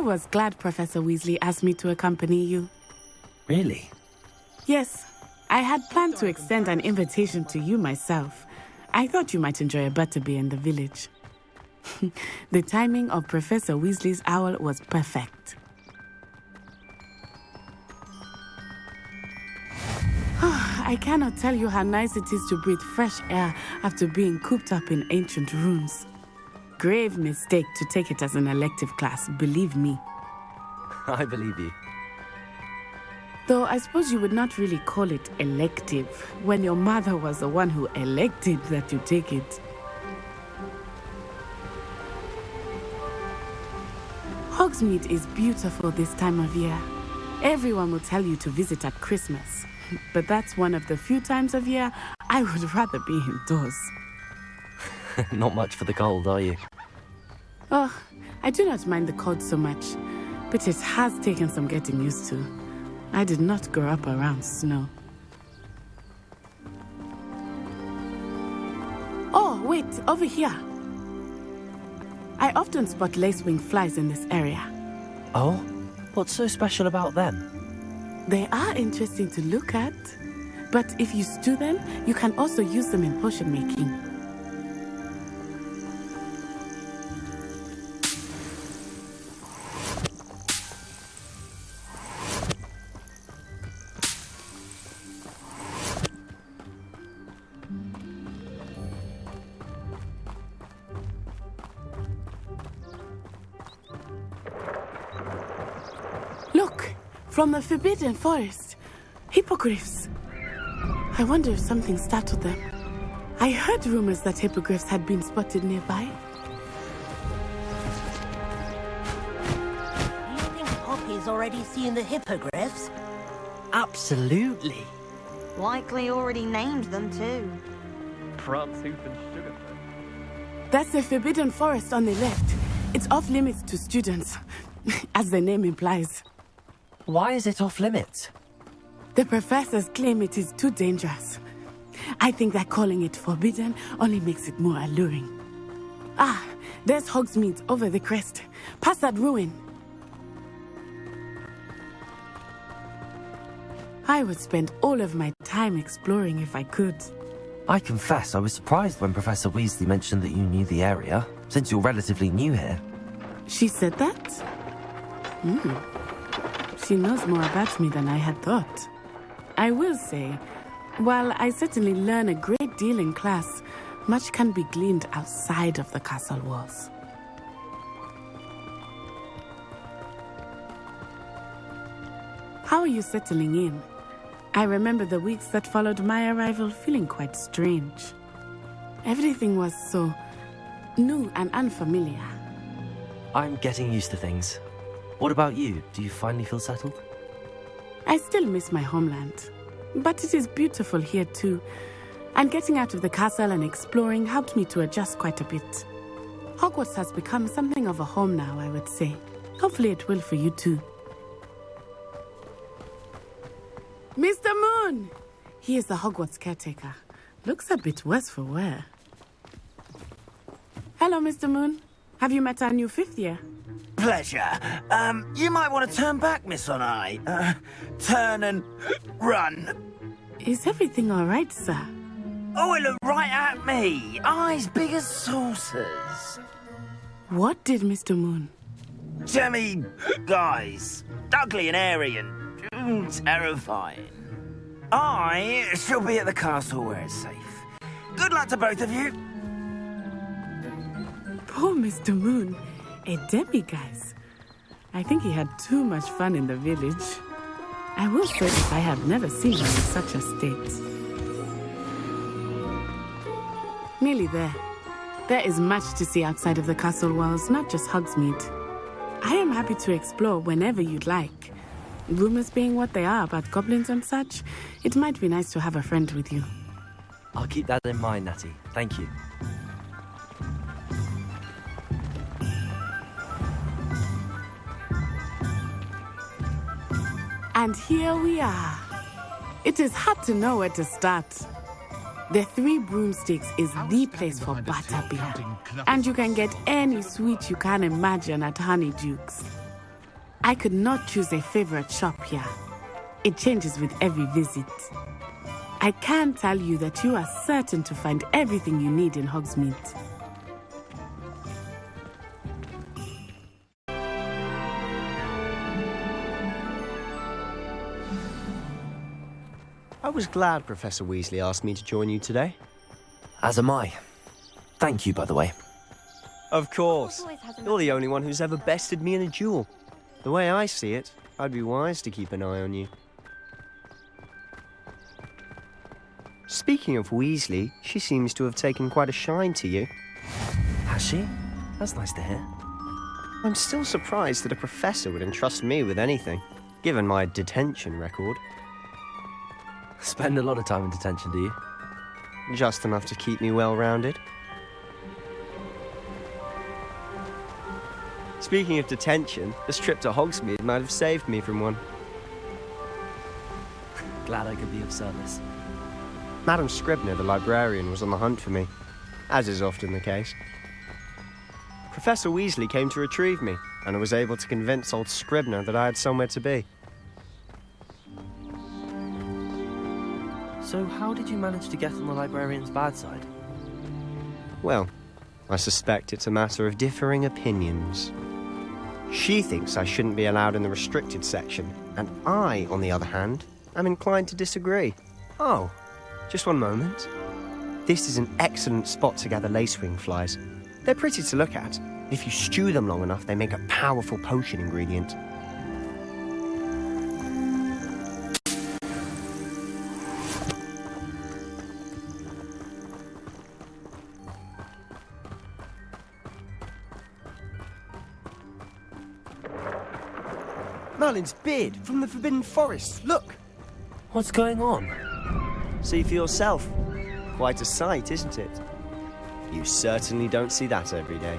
was glad Professor Weasley asked me to accompany you. Really? Yes, I had planned to extend an invitation to you myself. I thought you might enjoy a butterbeer in the village. The timing of Professor Weasley's owl was perfect. I cannot tell you how nice it is to breathe fresh air after being cooped up in ancient rooms. Grave mistake to take it as an elective class, believe me. I believe you. Though I suppose you would not really call it elective when your mother was the one who elected that you take it. Hogsmeade is beautiful this time of year. Everyone will tell you to visit at Christmas, but that's one of the few times of year I would rather be indoors. Not much for the cold, are you? Oh, I do not mind the cold so much, but it has taken some getting used to. I did not grow up around snow. Oh, wait, over here. I often spot lacewing flies in this area. Oh? What's so special about them? They are interesting to look at, but if you stew them, you can also use them in potion making. Look, from the Forbidden Forest, hippogriffs. I wonder if something startled them. I heard rumors that hippogriffs had been spotted nearby. Do you think Poppy's already seen the hippogriffs? Absolutely. Likely already named them too. Pransooth and Sugarfoot. That's the Forbidden Forest on the left. It's off limits to students, as the name implies. Why is it off limits? The professors claim it is too dangerous. I think that calling it forbidden only makes it more alluring. Ah, there's Hogsmeade over the crest. Past that ruin. I would spend all of my time exploring if I could. I confess I was surprised when Professor Weasley mentioned that you knew the area, since you're relatively new here. She said that? She knows more about me than I had thought. I will say, while I certainly learn a great deal in class, much can be gleaned outside of the castle walls. How are you settling in? I remember the weeks that followed my arrival feeling quite strange. Everything was so new and unfamiliar. I'm getting used to things. What about you? Do you finally feel settled? I still miss my homeland, but it is beautiful here too. And getting out of the castle and exploring helped me to adjust quite a bit. Hogwarts has become something of a home now, I would say. Hopefully it will for you too. Mr. Moon! He is the Hogwarts caretaker. Looks a bit worse for wear. Hello, Mr. Moon. Have you met our new fifth year? Pleasure. You might want to turn back, Miss Onai. Turn and run. Is everything all right, sir? Oh, it looked right at me. Eyes big as saucers. What did Mr. Moon? Jemmy guys. Ugly and airy and terrifying. I shall be at the castle where it's safe. Good luck to both of you. Poor Mr. Moon. A demiguise. I think he had too much fun in the village. I will say I have never seen him in such a state. Nearly there. There is much to see outside of the castle walls, not just Hogsmeade. I am happy to explore whenever you'd like. Rumors being what they are about goblins and such, it might be nice to have a friend with you. I'll keep that in mind, Natty. Thank you. And here we are. It is hard to know where to start. The Three Broomsticks is the place for butterbeer. And you can get any sweet you can imagine at Honeydukes. I could not choose a favorite shop here. It changes with every visit. I can tell you that you are certain to find everything you need in Hogsmeade. I was glad Professor Weasley asked me to join you today. As am I. Thank you, by the way. Of course. You're the only one who's ever bested me in a duel. The way I see it, I'd be wise to keep an eye on you. Speaking of Weasley, she seems to have taken quite a shine to you. Has she? That's nice to hear. I'm still surprised that a professor would entrust me with anything, given my detention record. Spend a lot of time in detention, do you? Just enough to keep me well-rounded. Speaking of detention, this trip to Hogsmeade might have saved me from one. Glad I could be of service. Madam Scribner, the librarian, was on the hunt for me, as is often the case. Professor Weasley came to retrieve me, and I was able to convince old Scribner that I had somewhere to be. So how did you manage to get on the librarian's bad side? Well, I suspect it's a matter of differing opinions. She thinks I shouldn't be allowed in the restricted section, and I, on the other hand, am inclined to disagree. Oh, just one moment. This is an excellent spot to gather lacewing flies. They're pretty to look at. If you stew them long enough, they make a powerful potion ingredient. Merlin's beard from the Forbidden Forest. Look! What's going on? See for yourself. Quite a sight, isn't it? You certainly don't see that every day.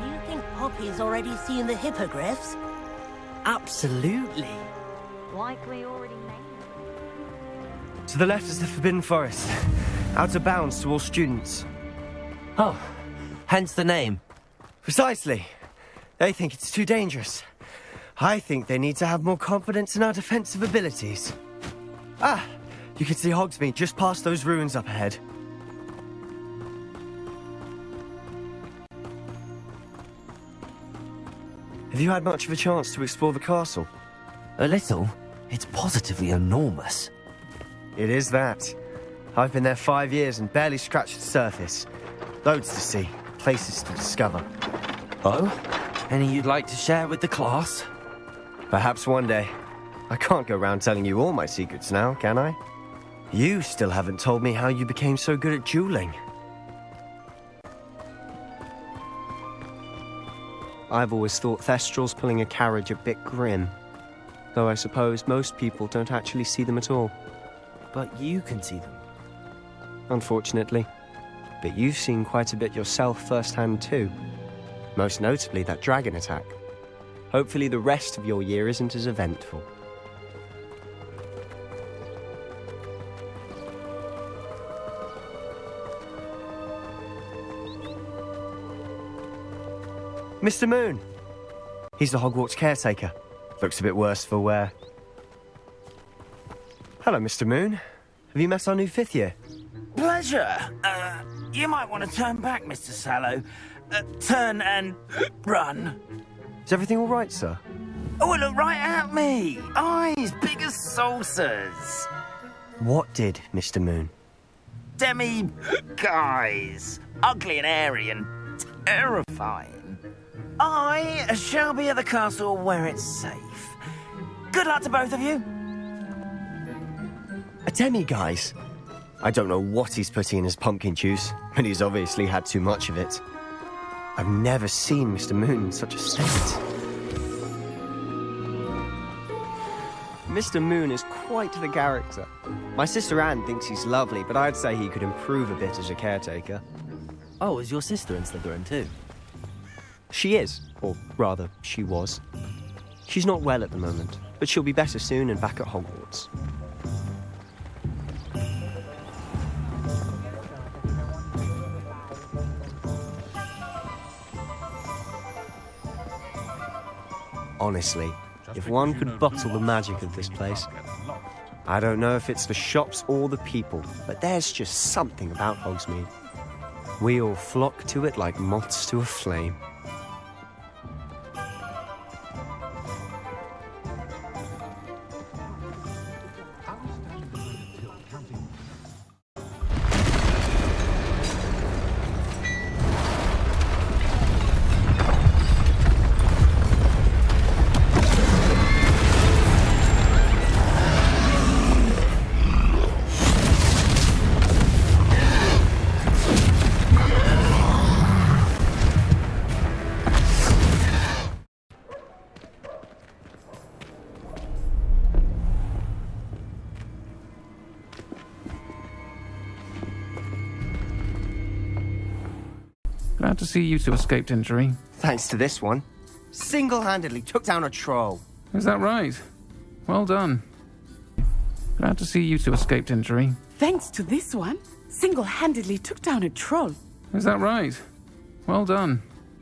You think Poppy's already seen the hippogriffs? Absolutely. Likely already named. To the left is the Forbidden Forest. Out of bounds to all students. Oh, hence the name. Precisely. They think it's too dangerous. I think they need to have more confidence in our defensive abilities. Ah, you can see Hogsmeade just past those ruins up ahead. Have you had much of a chance to explore the castle? A little. It's positively enormous. It is that. I've been there 5 years and barely scratched the surface. Loads to see, places to discover. Oh? Any you'd like to share with the class? Perhaps one day. I can't go round telling you all my secrets now, can I? You still haven't told me how you became so good at dueling. I've always thought Thestrals pulling a carriage a bit grim. Though I suppose most people don't actually see them at all. But you can see them. Unfortunately. But you've seen quite a bit yourself firsthand too. Most notably that dragon attack. Hopefully the rest of your year isn't as eventful. Mr. Moon! He's the Hogwarts caretaker. Looks a bit worse for wear. Hello, Mr. Moon. Have you met our new 5th year? Pleasure. You might want to turn back, Mr. Sallow. Turn and run. Is everything all right, sir? Oh, look right at me. Eyes big as saucers. What did, Mr. Moon? Guys. Ugly and airy and terrifying. I shall be at the castle where it's safe. Good luck to both of you. A demi-guise? I don't know what he's putting in his pumpkin juice, but he's obviously had too much of it. I've never seen Mr. Moon in such a state. Mr. Moon is quite the character. My sister Anne thinks he's lovely, but I'd say he could improve a bit as a caretaker. Oh, is your sister in Slytherin too? She is, or rather, she was. She's not well at the moment, but she'll be better soon and back at Hogwarts. Honestly, if one could bottle the magic of this place. I don't know if it's the shops or the people, but there's just something about Hogsmeade. We all flock to it like moths to a flame. Glad to see you two escaped injury. Thanks to this one. Single-handedly took down a troll. Is that right? Well done. Glad to see you two escaped injury. Thanks to this one, single-handedly took down a troll. Is that right? Well done.